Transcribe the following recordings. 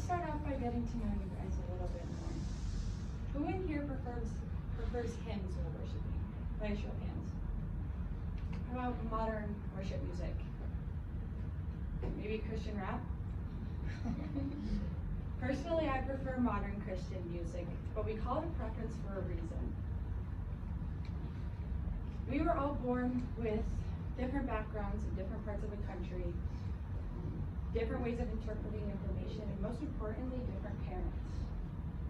start off by getting to know you guys a little bit more. Who in here prefers hymns or worshiping? By a show of hands. How about modern worship music? Maybe Christian rap? Personally, I prefer modern Christian music, but we call it a preference for a reason. We were all born with different backgrounds in different parts of the country, different ways of interpreting information, and most importantly, different parents.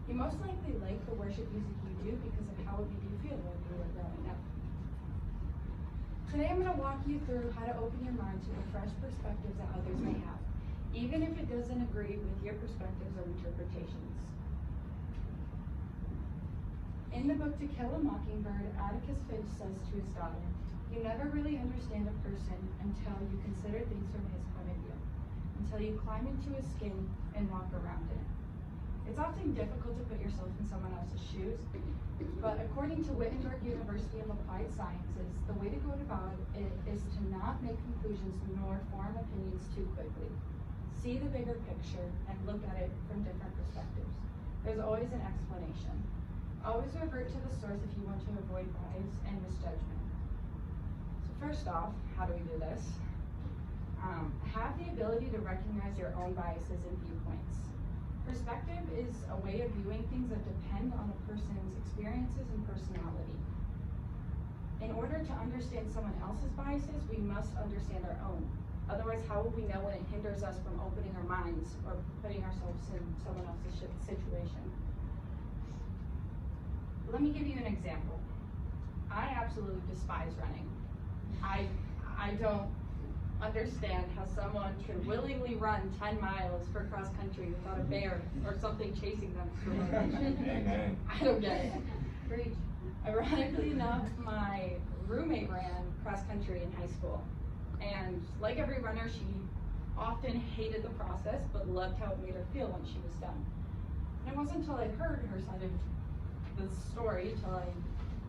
You most likely like the worship music you do because of how it made you feel when you were growing up. Today I'm going to walk you through how to open your mind to the fresh perspectives that others may have, even if it doesn't agree with your perspectives or interpretations. In the book To Kill a Mockingbird, Atticus Finch says to his daughter, "You never really understand a person until you consider things from his point of view, until you climb into his skin and walk around it." It's often difficult to put yourself in someone else's shoes, but according to Wittenberg University of Applied Sciences, the way to go about it is to not make conclusions nor form opinions too quickly. See the bigger picture and look at it from different perspectives. There's always an explanation. Always revert to the source if you want to avoid bias and misjudgment. So first off, how do we do this? Have the ability to recognize your own biases and viewpoints. Perspective is a way of viewing things that depend on a person's experiences and personality. In order to understand someone else's biases, we must understand our own. Otherwise, how will we know when it hinders us from opening our minds or putting ourselves in someone else's situation? Let me give you an example. I absolutely despise running. I don't understand how someone can willingly run 10 miles for cross country without a bear or something chasing them for motivation. I don't get it. Preach. Ironically enough, my roommate ran cross country in high school. And like every runner, she often hated the process, but loved how it made her feel when she was done. And it wasn't until I heard her side of the story until I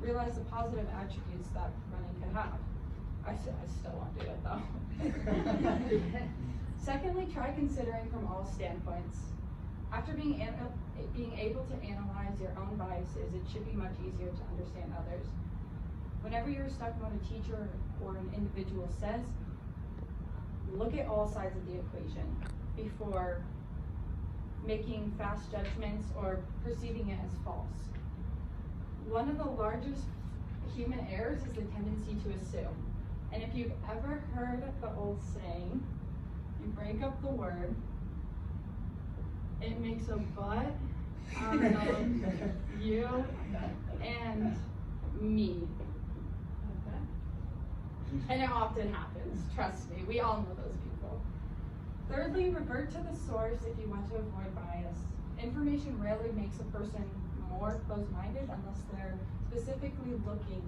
realized the positive attributes that running could have. I still won't do it though. Secondly, try considering from all standpoints. After being able to analyze your own biases, it should be much easier to understand others. Whenever you're stuck on what a teacher or an individual says, look at all sides of the equation before making fast judgments or perceiving it as false. One of the largest human errors is the tendency to assume. And if you've ever heard the old saying, you break up the word, it makes a butt out of you and me. Okay? And it often happens, trust me, we all know those people. Thirdly, revert to the source if you want to avoid bias. Information rarely makes a person more closed-minded unless they're specifically looking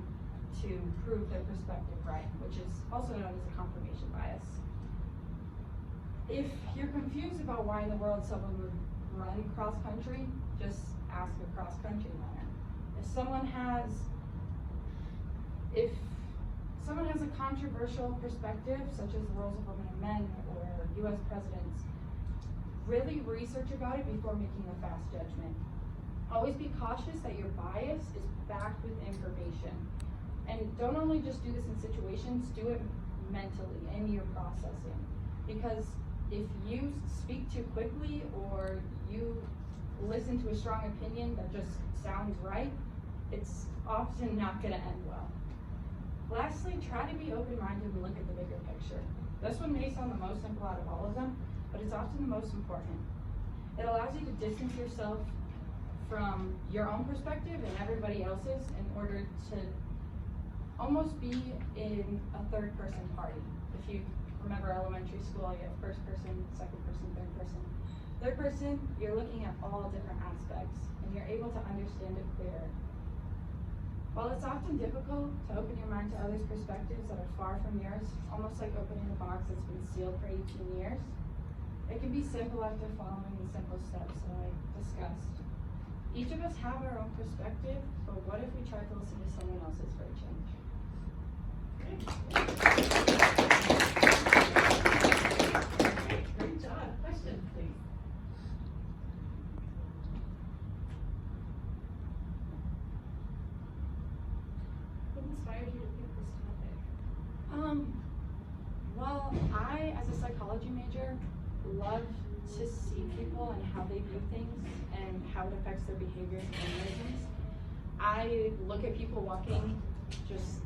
to prove their perspective right, which is also known as a confirmation bias. If you're confused about why in the world someone would run cross-country, just ask a cross-country runner. If someone has a controversial perspective, such as the roles of women and men or US presidents, really research about it before making a fast judgment. Always be cautious that your bias is backed with information. And don't only just do this in situations, do it mentally in your processing. Because if you speak too quickly or you listen to a strong opinion that just sounds right, it's often not going to end well. Lastly, try to be open-minded and look at the bigger picture. This one may sound the most simple out of all of them, but it's often the most important. It allows you to distance yourself from your own perspective and everybody else's in order to almost be in a third-person party. If you remember elementary school, you have first person, second person, third person. Third person, you're looking at all different aspects, and you're able to understand it clearer. While it's often difficult to open your mind to others' perspectives that are far from yours, almost like opening a box that's been sealed for 18 years, it can be simple after following the simple steps that I discussed. Each of us have our own perspective, but what if we try to listen to someone else's for a change? Great job. Question, please. psychology major, love to see people and how they view things and how it affects their behaviors and mannerisms. I look at people walking just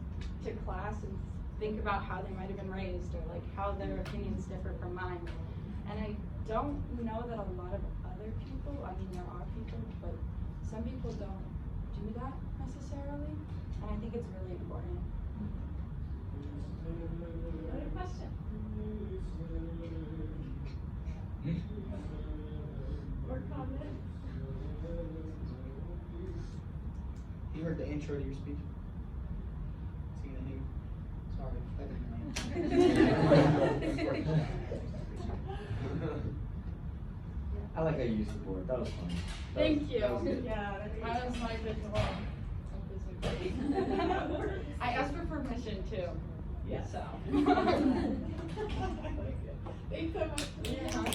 to class and think about how they might have been raised or like how their opinions differ from mine. And I don't know that a lot of other people, I mean there are people, but some people don't do that necessarily. And I think it's really important. Another question? Or comment? You heard the intro to your speech? Seen it here? Sorry, I didn't know. I like how you used the board. That was fun. Thank you. That was good. Yeah, That was my good one. I asked for permission too. Yes. So. Thanks so much. Yeah.